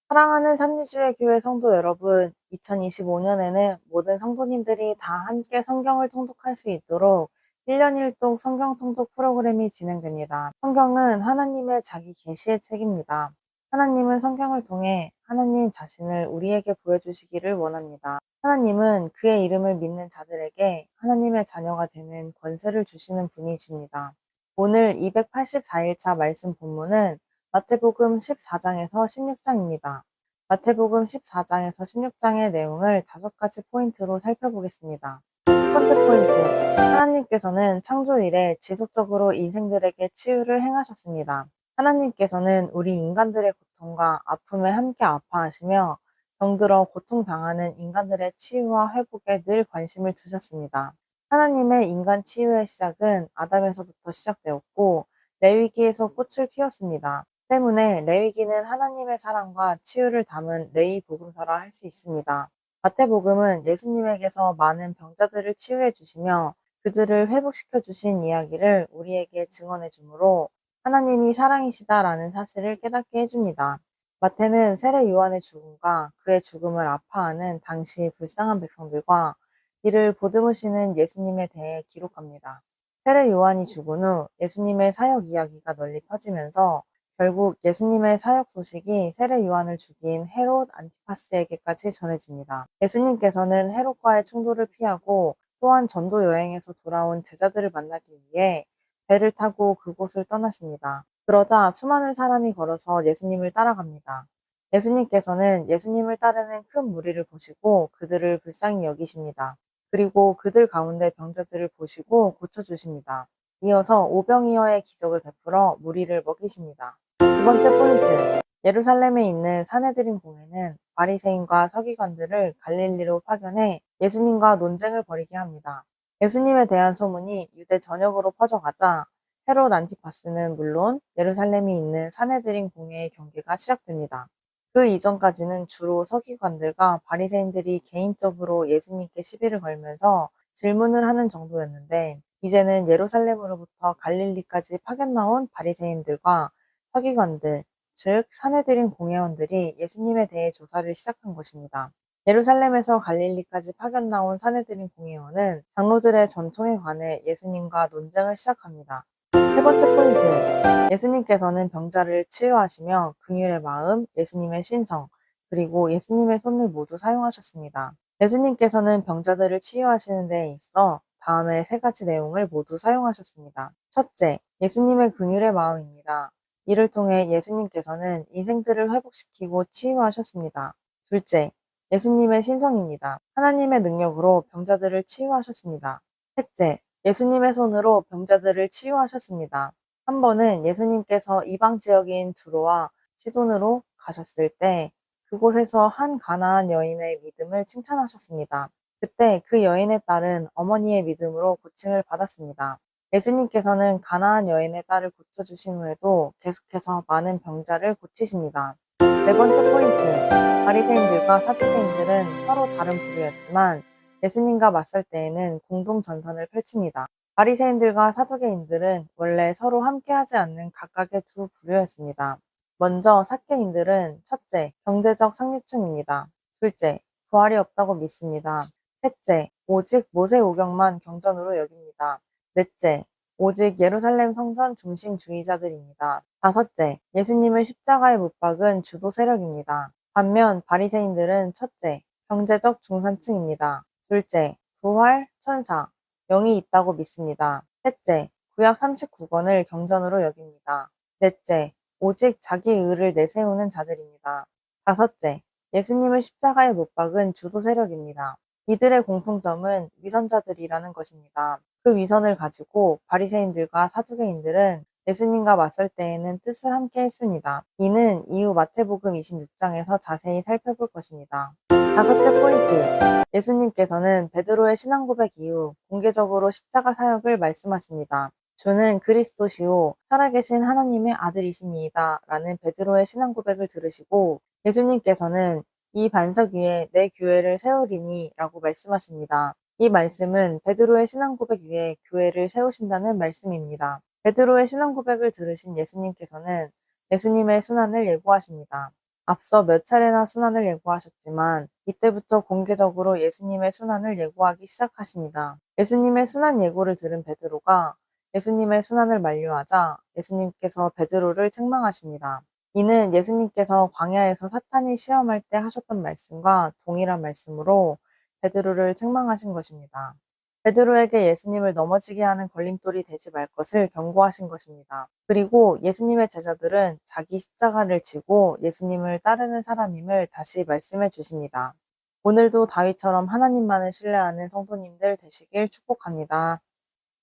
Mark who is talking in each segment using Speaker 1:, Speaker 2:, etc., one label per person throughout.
Speaker 1: 사랑하는 삼리주의 교회 성도 여러분, 2025년에는 모든 성도님들이 다 함께 성경을 통독할 수 있도록 1년 1독 성경 통독 프로그램이 진행됩니다. 성경은 하나님의 자기 계시의 책입니다. 하나님은 성경을 통해 하나님 자신을 우리에게 보여주시기를 원합니다. 하나님은 그의 이름을 믿는 자들에게 하나님의 자녀가 되는 권세를 주시는 분이십니다. 오늘 284일차 말씀 본문은 마태복음 14장에서 16장입니다. 마태복음 14장에서 16장의 내용을 5가지 포인트로 살펴보겠습니다. 첫 번째 포인트, 하나님께서는 창조 이래 지속적으로 인생들에게 치유를 행하셨습니다. 하나님께서는 우리 인간들의 고통과 아픔에 함께 아파하시며 병들어 고통당하는 인간들의 치유와 회복에 늘 관심을 두셨습니다. 하나님의 인간 치유의 시작은 아담에서부터 시작되었고 레위기에서 꽃을 피웠습니다. 때문에 레위기는 하나님의 사랑과 치유를 담은 레위 복음서라 할 수 있습니다. 마태복음은 예수님에게서 많은 병자들을 치유해 주시며 그들을 회복시켜 주신 이야기를 우리에게 증언해 주므로 하나님이 사랑이시다라는 사실을 깨닫게 해줍니다. 마태는 세례 요한의 죽음과 그의 죽음을 아파하는 당시 불쌍한 백성들과 이를 보듬으시는 예수님에 대해 기록합니다. 세례 요한이 죽은 후 예수님의 사역 이야기가 널리 퍼지면서 결국 예수님의 사역 소식이 세례 요한을 죽인 헤롯 안티파스에게까지 전해집니다. 예수님께서는 헤롯과의 충돌을 피하고 또한 전도 여행에서 돌아온 제자들을 만나기 위해 배를 타고 그곳을 떠나십니다. 그러자 수많은 사람이 걸어서 예수님을 따라갑니다. 예수님께서는 예수님을 따르는 큰 무리를 보시고 그들을 불쌍히 여기십니다. 그리고 그들 가운데 병자들을 보시고 고쳐주십니다. 이어서 오병이어의 기적을 베풀어 무리를 먹이십니다. 두 번째 포인트, 예루살렘에 있는 사내들인 공회는 바리새인과 서기관들을 갈릴리로 파견해 예수님과 논쟁을 벌이게 합니다. 예수님에 대한 소문이 유대 전역으로 퍼져가자 헤롯 안티파스는 물론 예루살렘에 있는 사내들인 공회의 경계가 시작됩니다. 그 이전까지는 주로 서기관들과 바리새인들이 개인적으로 예수님께 시비를 걸면서 질문을 하는 정도였는데 이제는 예루살렘으로부터 갈릴리까지 파견 나온 바리새인들과 서기관들, 즉 사내들인 공회원들이 예수님에 대해 조사를 시작한 것입니다. 예루살렘에서 갈릴리까지 파견 나온 사내들인 공회원은 장로들의 전통에 관해 예수님과 논쟁을 시작합니다. 세 번째 포인트, 예수님께서는 병자를 치유하시며 긍휼의 마음, 예수님의 신성, 그리고 예수님의 손을 모두 사용하셨습니다. 예수님께서는 병자들을 치유하시는 데에 있어 다음의 3가지 내용을 모두 사용하셨습니다. 첫째, 예수님의 긍휼의 마음입니다. 이를 통해 예수님께서는 인생들을 회복시키고 치유하셨습니다. 둘째, 예수님의 신성입니다. 하나님의 능력으로 병자들을 치유하셨습니다. 셋째, 예수님의 손으로 병자들을 치유하셨습니다. 한 번은 예수님께서 이방 지역인 두로와 시돈으로 가셨을 때 그곳에서 한 가나안 여인의 믿음을 칭찬하셨습니다. 그때 그 여인의 딸은 어머니의 믿음으로 고침을 받았습니다. 예수님께서는 가나안 여인의 딸을 고쳐주신 후에도 계속해서 많은 병자를 고치십니다. 네 번째 포인트, 바리새인들과 사두개인들은 서로 다른 부류였지만 예수님과 맞설 때에는 공동 전선을 펼칩니다. 바리새인들과 사두개인들은 원래 서로 함께하지 않는 각각의 두 부류였습니다. 먼저 삭개인들은 첫째, 경제적 상류층입니다. 둘째, 부활이 없다고 믿습니다. 셋째, 오직 모세 오경만 경전으로 여깁니다. 넷째, 오직 예루살렘 성전 중심주의자들입니다. 다섯째, 예수님을 십자가에 못 박은 주도 세력입니다. 반면 바리새인들은 첫째, 경제적 중산층입니다. 둘째, 부활, 천사, 영이 있다고 믿습니다. 셋째, 구약 39권을 경전으로 여깁니다. 넷째, 오직 자기 의를 내세우는 자들입니다. 다섯째, 예수님을 십자가에 못 박은 주도 세력입니다. 이들의 공통점은 위선자들이라는 것입니다. 그 위선을 가지고 바리새인들과 사두개인들은 예수님과 맞설 때에는 뜻을 함께 했습니다. 이는 이후 마태복음 26장에서 자세히 살펴볼 것입니다. 다섯째 포인트, 예수님께서는 베드로의 신앙 고백 이후 공개적으로 십자가 사역을 말씀하십니다. 주는 그리스도시요 살아계신 하나님의 아들이시니이다 라는 베드로의 신앙 고백을 들으시고 예수님께서는 이 반석 위에 내 교회를 세우리니 라고 말씀하십니다. 이 말씀은 베드로의 신앙 고백 위에 교회를 세우신다는 말씀입니다. 베드로의 신앙 고백을 들으신 예수님께서는 예수님의 순환을 예고하십니다. 앞서 몇 차례나 순환을 예고하셨지만 이때부터 공개적으로 예수님의 순환을 예고하기 시작하십니다. 예수님의 순환 예고를 들은 베드로가 예수님의 순환을 만류하자 예수님께서 베드로를 책망하십니다. 이는 예수님께서 광야에서 사탄이 시험할 때 하셨던 말씀과 동일한 말씀으로 베드로를 책망하신 것입니다. 베드로에게 예수님을 넘어지게 하는 걸림돌이 되지 말 것을 경고하신 것입니다. 그리고 예수님의 제자들은 자기 십자가를 지고 예수님을 따르는 사람임을 다시 말씀해 주십니다. 오늘도 다윗처럼 하나님만을 신뢰하는 성도님들 되시길 축복합니다.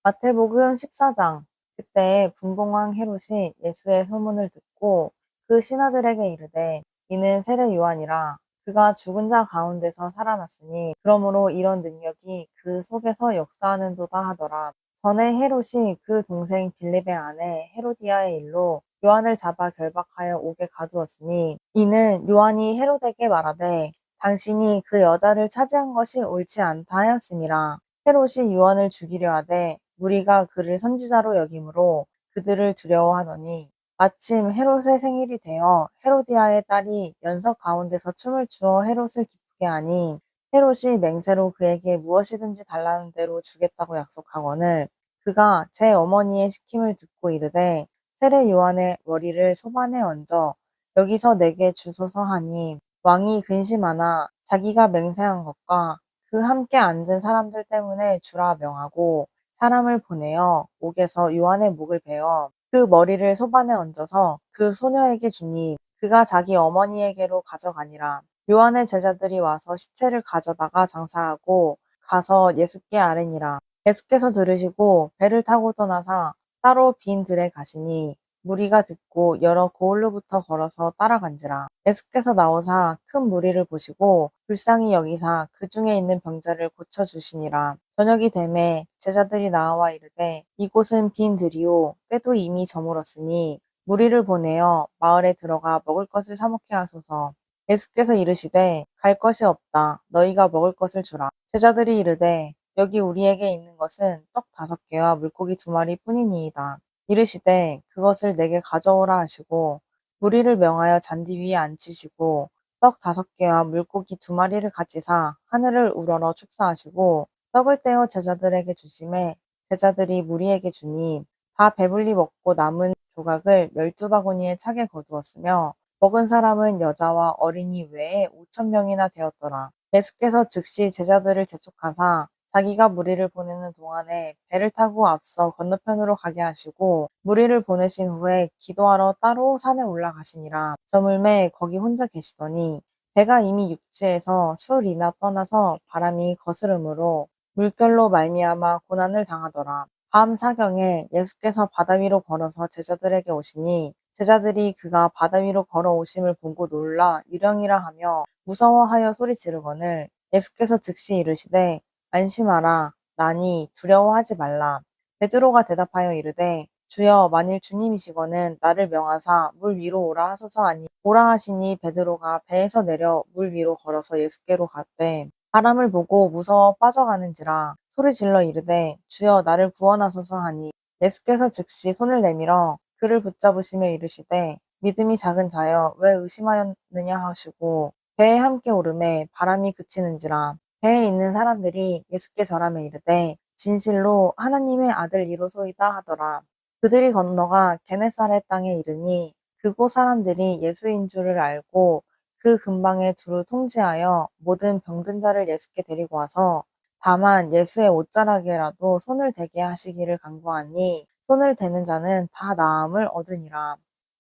Speaker 1: 마태복음 14장. 그때 분봉왕 헤롯이 예수의 소문을 듣고 그 신하들에게 이르되 이는 세례 요한이라 그가 죽은 자 가운데서 살아났으니 그러므로 이런 능력이 그 속에서 역사하는도다 하더라. 전에 헤롯이 그 동생 빌립의 아내 헤로디아의 일로 요한을 잡아 결박하여 옥에 가두었으니 이는 요한이 헤롯에게 말하되 당신이 그 여자를 차지한 것이 옳지 않다 하였음이라. 헤롯이 요한을 죽이려 하되 무리가 그를 선지자로 여김으로 그들을 두려워하더니 마침 헤롯의 생일이 되어 헤로디아의 딸이 연석 가운데서 춤을 추어 헤롯을 기쁘게 하니 헤롯이 맹세로 그에게 무엇이든지 달라는 대로 주겠다고 약속하거늘 그가 제 어머니의 시킴을 듣고 이르되 세례 요한의 머리를 소반에 얹어 여기서 내게 주소서 하니 왕이 근심하나 자기가 맹세한 것과 그 함께 앉은 사람들 때문에 주라 명하고 사람을 보내어 옥에서 요한의 목을 베어 그 머리를 소반에 얹어서 그 소녀에게 주니 그가 자기 어머니에게로 가져가니라. 요한의 제자들이 와서 시체를 가져다가 장사하고 가서 예수께 아뢰니라. 예수께서 들으시고 배를 타고 떠나사 따로 빈 들에 가시니 무리가 듣고 여러 고을로부터 걸어서 따라간지라. 예수께서 나오사 큰 무리를 보시고 불쌍히 여기사 그 중에 있는 병자를 고쳐 주시니라. 저녁이 되매 제자들이 나와 이르되 이곳은 빈 들이요 때도 이미 저물었으니 무리를 보내어 마을에 들어가 먹을 것을 사 먹게 하소서. 예수께서 이르시되 갈 것이 없다. 너희가 먹을 것을 주라. 제자들이 이르되 여기 우리에게 있는 것은 떡 5개와 물고기 2마리 뿐이니이다. 이르시되 그것을 내게 가져오라 하시고 무리를 명하여 잔디 위에 앉히시고 떡 5개와 물고기 2마리를 가지사 하늘을 우러러 축사하시고 떡을 떼어 제자들에게 주심에 제자들이 무리에게 주니 다 배불리 먹고 남은 조각을 12바구니에 차게 거두었으며 먹은 사람은 여자와 어린이 외에 5,000명이나 되었더라. 예수께서 즉시 제자들을 재촉하사 자기가 무리를 보내는 동안에 배를 타고 앞서 건너편으로 가게 하시고 무리를 보내신 후에 기도하러 따로 산에 올라가시니라. 저물매 거기 혼자 계시더니 배가 이미 육지에서 술이나 떠나서 바람이 거스름으로 물결로 말미암아 고난을 당하더라. 밤 사경에 예수께서 바다 위로 걸어서 제자들에게 오시니 제자들이 그가 바다 위로 걸어오심을 보고 놀라 유령이라 하며 무서워하여 소리 지르거늘 예수께서 즉시 이르시되 안심하라 나니 두려워하지 말라. 베드로가 대답하여 이르되 주여 만일 주님이시거는 나를 명하사 물 위로 오라 하소서 하니 오라 하시니 베드로가 배에서 내려 물 위로 걸어서 예수께로 갔되 바람을 보고 무서워 빠져가는지라 소리 질러 이르되 주여 나를 구원하소서 하니 예수께서 즉시 손을 내밀어 그를 붙잡으시며 이르시되 믿음이 작은 자여 왜 의심하였느냐 하시고 배에 함께 오르매 바람이 그치는지라 배에 있는 사람들이 예수께 절하며 이르되 진실로 하나님의 아들 이로소이다 하더라. 그들이 건너가 게네사렛 땅에 이르니 그곳 사람들이 예수인 줄을 알고 그 근방에 두루 통지하여 모든 병든 자를 예수께 데리고 와서 다만 예수의 옷자락에라도 손을 대게 하시기를 간구하니 손을 대는 자는 다 나음을 얻으니라.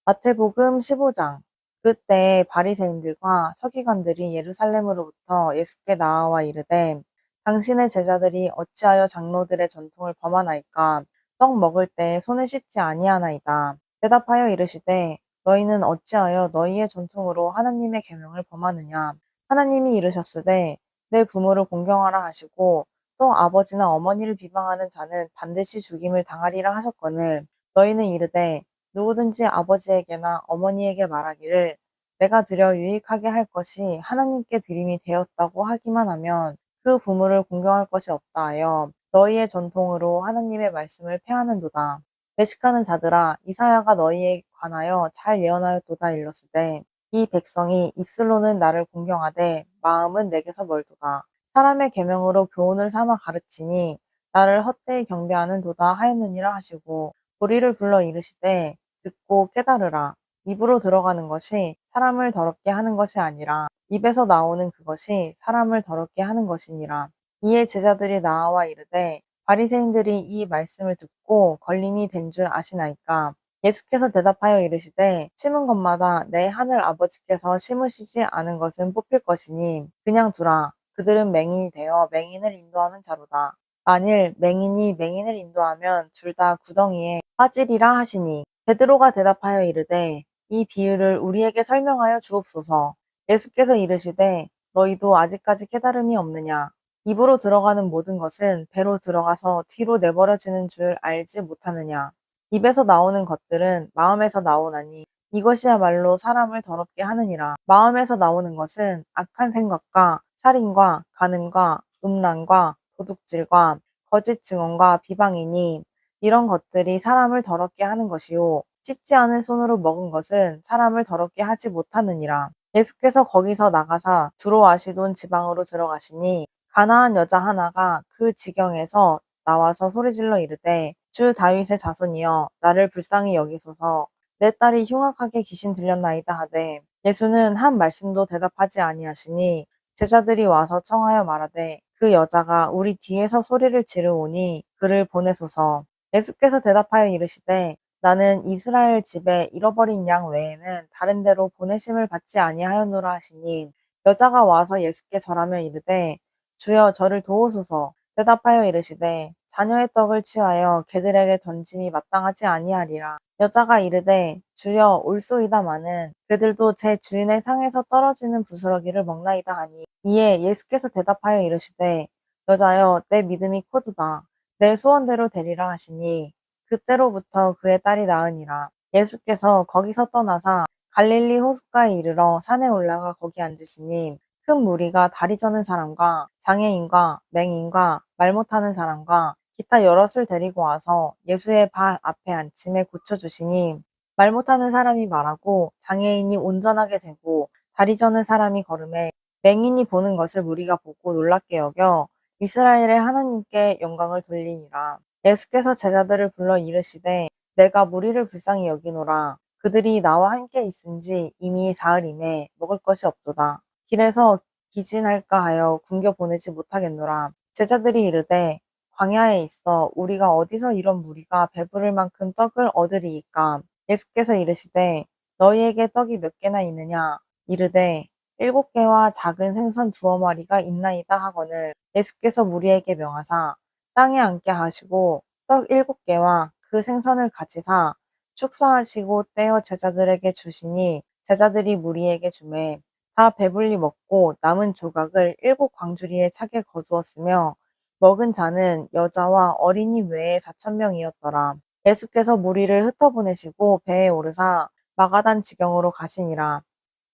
Speaker 1: 마태복음 15장. 그때 바리새인들과 서기관들이 예루살렘으로부터 예수께 나와 이르되 당신의 제자들이 어찌하여 장로들의 전통을 범하나이까 떡 먹을 때 손을 씻지 아니하나이다. 대답하여 이르시되 너희는 어찌하여 너희의 전통으로 하나님의 계명을 범하느냐. 하나님이 이르셨으되 내 부모를 공경하라 하시고 또 아버지나 어머니를 비방하는 자는 반드시 죽임을 당하리라 하셨거늘 너희는 이르되 누구든지 아버지에게나 어머니에게 말하기를 내가 드려 유익하게 할 것이 하나님께 드림이 되었다고 하기만 하면 그 부모를 공경할 것이 없다 하여 너희의 전통으로 하나님의 말씀을 폐하는도다. 외식하는 자들아 이사야가 너희에 관하여 잘 예언하였도다 일렀으되 이 백성이 입술로는 나를 공경하되 마음은 내게서 멀도다. 사람의 계명으로 교훈을 삼아 가르치니 나를 헛되이 경배하는 도다 하였느니라 하시고 보리를 불러 이르시되 듣고 깨달으라. 입으로 들어가는 것이 사람을 더럽게 하는 것이 아니라 입에서 나오는 그것이 사람을 더럽게 하는 것이니라. 이에 제자들이 나와 이르되 바리새인들이 이 말씀을 듣고 걸림이 된 줄 아시나이까. 예수께서 대답하여 이르시되 심은 것마다 내 하늘 아버지께서 심으시지 않은 것은 뽑힐 것이니 그냥 두라. 그들은 맹인이 되어 맹인을 인도하는 자로다. 만일 맹인이 맹인을 인도하면 둘 다 구덩이에 빠지리라 하시니 베드로가 대답하여 이르되 이 비유를 우리에게 설명하여 주옵소서. 예수께서 이르시되 너희도 아직까지 깨달음이 없느냐. 입으로 들어가는 모든 것은 배로 들어가서 뒤로 내버려지는 줄 알지 못하느냐. 입에서 나오는 것들은 마음에서 나오나니 이것이야말로 사람을 더럽게 하느니라. 마음에서 나오는 것은 악한 생각과 살인과 간음과 음란과 도둑질과 거짓 증언과 비방이니 이런 것들이 사람을 더럽게 하는 것이요. 씻지 않은 손으로 먹은 것은 사람을 더럽게 하지 못하느니라. 예수께서 거기서 나가사 두로 아시돈 지방으로 들어가시니 가나안 여자 하나가 그 지경에서 나와서 소리질러 이르되 주 다윗의 자손이여 나를 불쌍히 여기소서. 내 딸이 흉악하게 귀신 들렸나이다 하되 예수는 한 말씀도 대답하지 아니하시니 제자들이 와서 청하여 말하되 그 여자가 우리 뒤에서 소리를 지르오니 그를 보내소서. 예수께서 대답하여 이르시되 나는 이스라엘 집에 잃어버린 양 외에는 다른 데로 보내심을 받지 아니하였노라 하시니 여자가 와서 예수께 절하며 이르되 주여 저를 도우소서. 대답하여 이르시되 자녀의 떡을 취하여 개들에게 던짐이 마땅하지 아니하리라. 여자가 이르되 주여 올소이다마는 그들도 제 주인의 상에서 떨어지는 부스러기를 먹나이다 하니 이에 예수께서 대답하여 이르시되 여자여 내 믿음이 크도다. 내 소원대로 되리라 하시니 그때로부터 그의 딸이 나으니라. 예수께서 거기서 떠나사 갈릴리 호숫가에 이르러 산에 올라가 거기 앉으시니 큰 무리가 다리 저는 사람과 장애인과 맹인과 말 못하는 사람과 기타 여럿을 데리고 와서 예수의 발 앞에 앉힘에 고쳐주시니 말 못하는 사람이 말하고 장애인이 온전하게 되고 다리 저는 사람이 걸음에 맹인이 보는 것을 무리가 보고 놀랍게 여겨 이스라엘의 하나님께 영광을 돌리니라. 예수께서 제자들을 불러 이르시되 내가 무리를 불쌍히 여기노라. 그들이 나와 함께 있은지 이미 사흘임에 먹을 것이 없도다. 길에서 기진할까 하여 굶겨 보내지 못하겠노라. 제자들이 이르되 광야에 있어 우리가 어디서 이런 무리가 배부를 만큼 떡을 얻으리이까. 예수께서 이르시되 너희에게 떡이 몇 개나 있느냐. 이르되 7개와 작은 생선 2어마리가 있나이다 하거늘 예수께서 무리에게 명하사 땅에 앉게 하시고 떡 7개와 그 생선을 같이 사 축사하시고 떼어 제자들에게 주시니 제자들이 무리에게 주매 다 배불리 먹고 남은 조각을 7광주리에 차게 거두었으며 먹은 자는 여자와 어린이 외에 4,000명이었더라. 예수께서 무리를 흩어보내시고 배에 오르사 마가단 지경으로 가시니라.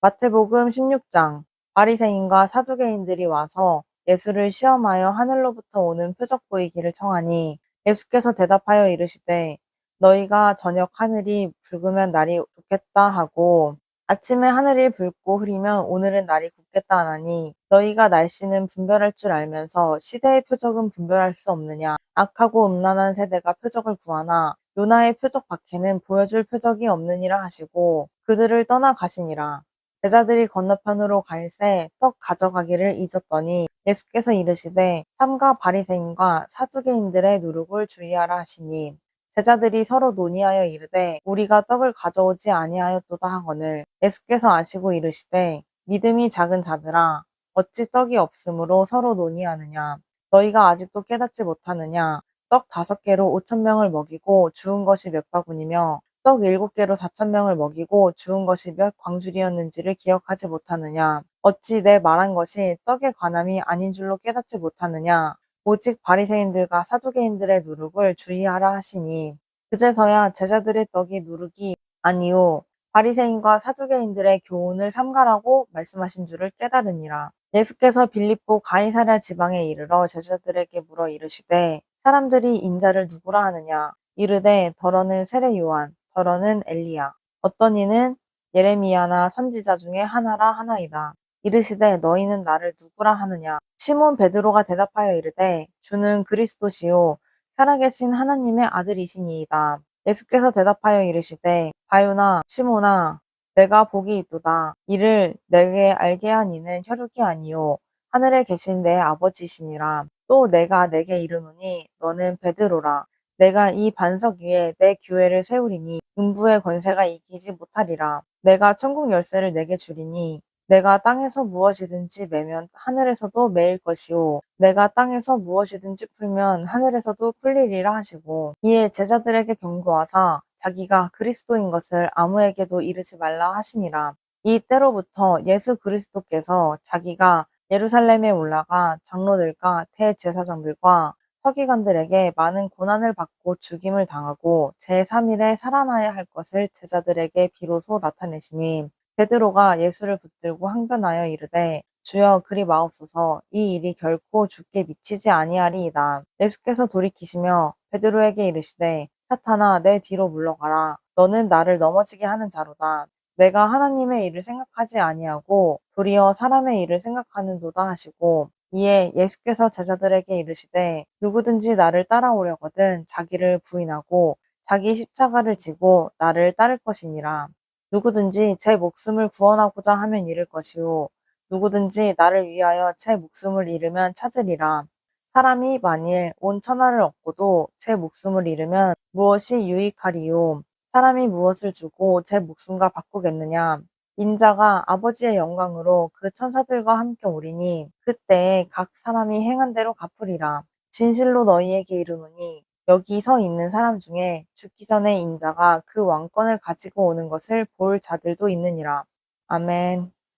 Speaker 1: 마태복음 16장. 바리새인과 사두개인들이 와서 예수를 시험하여 하늘로부터 오는 표적 보이기를 청하니 예수께서 대답하여 이르시되 너희가 저녁 하늘이 붉으면 날이 좋겠다 하고 아침에 하늘이 붉고 흐리면 오늘은 날이 굳겠다 하나니 너희가 날씨는 분별할 줄 알면서 시대의 표적은 분별할 수 없느냐. 악하고 음란한 세대가 표적을 구하나 요나의 표적 밖에는 보여줄 표적이 없느니라 하시고 그들을 떠나 가시니라. 제자들이 건너편으로 갈새 떡 가져가기를 잊었더니 예수께서 이르시되 삼가 바리새인과 사두개인들의 누룩을 주의하라 하시니 제자들이 서로 논의하여 이르되 우리가 떡을 가져오지 아니하였도다 하거늘 예수께서 아시고 이르시되 믿음이 작은 자들아 어찌 떡이 없으므로 서로 논의하느냐. 너희가 아직도 깨닫지 못하느냐. 떡 5개로 5,000명을 먹이고 주운 것이 몇 바구니며 떡 7개로 4,000명을 먹이고 주운 것이 몇 광줄이었는지를 기억하지 못하느냐. 어찌 내 말한 것이 떡의 관함이 아닌 줄로 깨닫지 못하느냐. 오직 바리새인들과 사두개인들의 누룩을 주의하라 하시니 그제서야 제자들의 떡이 누룩이 아니요 바리새인과 사두개인들의 교훈을 삼가라고 말씀하신 줄을 깨달으니라. 예수께서 빌립보 가이사랴 지방에 이르러 제자들에게 물어 이르시되 사람들이 인자를 누구라 하느냐. 이르되 더러는 세례 요한 더러는 엘리야 어떤 이는 예레미야나 선지자 중에 하나라 하나이다. 이르시되 너희는 나를 누구라 하느냐. 시몬 베드로가 대답하여 이르되 주는 그리스도시요 살아계신 하나님의 아들이시니이다. 예수께서 대답하여 이르시되 바요나 시몬아 내가 복이 있도다. 이를 내게 알게 한 이는 혈육이 아니요 하늘에 계신 내 아버지시니라. 또 내가 내게 이르노니 너는 베드로라. 내가 이 반석 위에 내 교회를 세우리니 음부의 권세가 이기지 못하리라. 내가 천국 열쇠를 내게 주리니 내가 땅에서 무엇이든지 매면 하늘에서도 매일 것이요 내가 땅에서 무엇이든지 풀면 하늘에서도 풀리리라 하시고 이에 제자들에게 경고하사 자기가 그리스도인 것을 아무에게도 이르지 말라 하시니라. 이 때로부터 예수 그리스도께서 자기가 예루살렘에 올라가 장로들과 대제사장들과 서기관들에게 많은 고난을 받고 죽임을 당하고 제3일에 살아나야 할 것을 제자들에게 비로소 나타내시니 베드로가 예수를 붙들고 항변하여 이르되 주여 그리 마옵소서 이 일이 결코 주께 미치지 아니하리이다. 예수께서 돌이키시며 베드로에게 이르시되 사탄아 내 뒤로 물러가라. 너는 나를 넘어지게 하는 자로다. 내가 하나님의 일을 생각하지 아니하고 도리어 사람의 일을 생각하는도다 하시고 이에 예수께서 제자들에게 이르시되 누구든지 나를 따라오려거든 자기를 부인하고 자기 십자가를 지고 나를 따를 것이니라. 누구든지 제 목숨을 구원하고자 하면 잃을 것이요 누구든지 나를 위하여 제 목숨을 잃으면 찾으리라. 사람이 만일 온 천하를 얻고도 제 목숨을 잃으면 무엇이 유익하리요? 사람이 무엇을 주고 제 목숨과 바꾸겠느냐? 인자가 아버지의 영광으로 그 천사들과 함께 오리니 그때에 각 사람이 행한 대로 갚으리라. 진실로 너희에게 이르노니 여기 서 있는 사람 중에 죽기 전에 인자가 그 왕권을 가지고 오는 것을 볼 자들도 있느니라. 아멘.